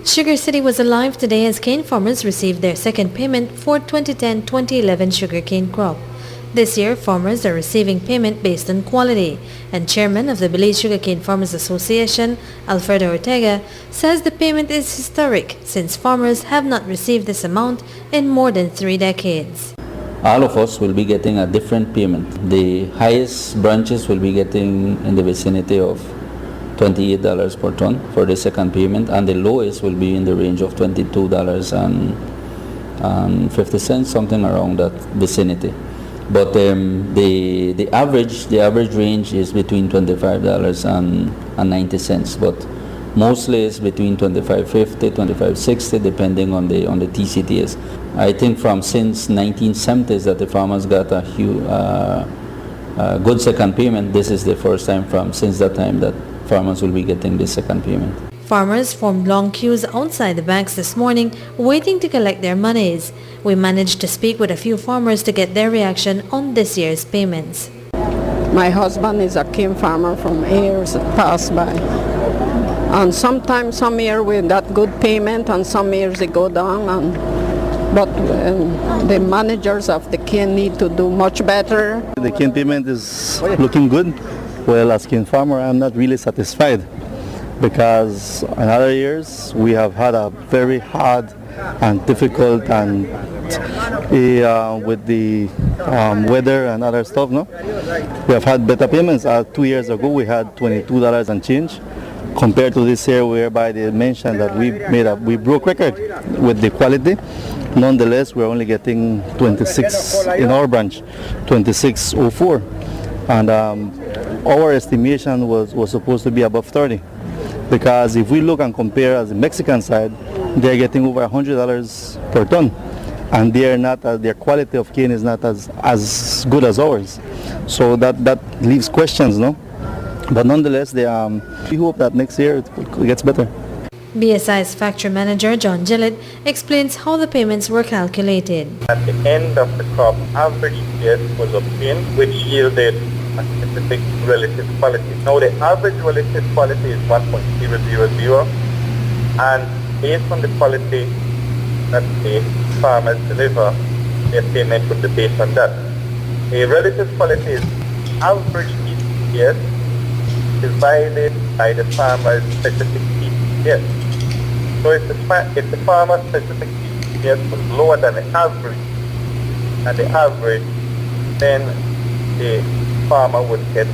Sugar City was alive today as cane farmers received their second payment for 2010-2011 sugarcane crop. This year, farmers are receiving payment based on quality, and Chairman of the Belize Sugarcane Farmers Association, Alfredo Ortega, says the payment is historic since farmers have not received this amount in more than 3 decades. All of us will be getting a different payment. The highest branches will be getting in the vicinity of $28 per ton for the second payment, and the lowest will be in the range of $22.50, something around that vicinity. But the average range is between $25.90, but mostly it's between $25.50, $25.60, depending on the TCTS. I think since 1970s that the farmers got a good second payment. This is the first time since that time that farmers will be getting the second payment. Farmers formed long queues outside the banks this morning waiting to collect their monies. We managed to speak with a few farmers to get their reaction on this year's payments. My husband is a cane farmer from years past by. And sometimes some years we got good payment and some years they go down. But the managers of the cane need to do much better. The cane payment is looking good. Well, as cane farmer, I'm not really satisfied because in other years we have had a very hard and difficult and with the weather and other stuff. No, we have had better payments. 2 years ago we had $22 and change, compared to this year whereby they mentioned that we broke record with the quality. Nonetheless, we're only getting 26 in our branch, 26.04, and our estimation was supposed to be above 30. Because if we look and compare as the Mexican side, they're getting over $100 per ton, and their quality of cane is not as good as ours. So that leaves questions, no? But nonetheless, we hope that next year it gets better. BSI's factory manager John Gillett explains how the payments were calculated. At the end of the crop, average yield was obtained, which yielded a specific relative quality. Now the average relative quality is 1.000, and based on the quality that the farmers deliver, their payment would be based on that. A relative quality is average TCS divided by the farmer's specific TCS. So if the farmer's specific TCS was lower than the average, then the farmer would get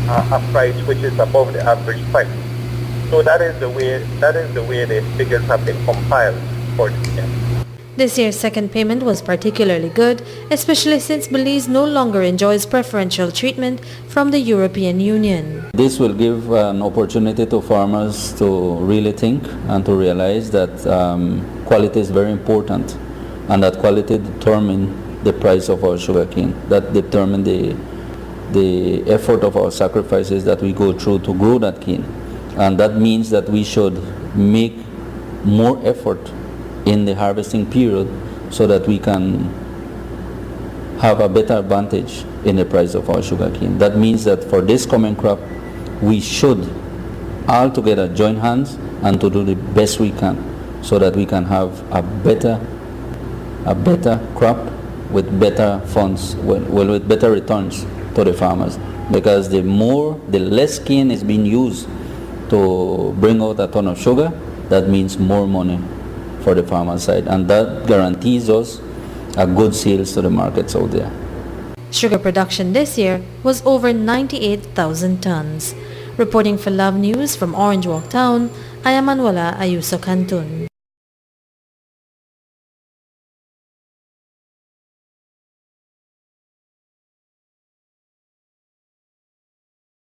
a price which is above the average price. So that is the way the figures have been compiled for this year. This year's second payment was particularly good, especially since Belize no longer enjoys preferential treatment from the European Union. This will give an opportunity to farmers to really think and to realize that quality is very important, and that quality determines the price of our sugarcane, that determines the effort of our sacrifices that we go through to grow that cane. And that means that we should make more effort in the harvesting period so that we can have a better advantage in the price of our sugarcane. That means that for this coming crop, we should all together join hands and to do the best we can so that we can have a better crop with better funds, with better returns to the farmers. Because the less cane is being used to bring out a ton of sugar, that means more money for the farmer side, and that guarantees us a good sales to the markets out there. Sugar production this year was over 98,000 tons. Reporting for Love News from Orange Walk Town, I am Manuela Ayuso Cantun.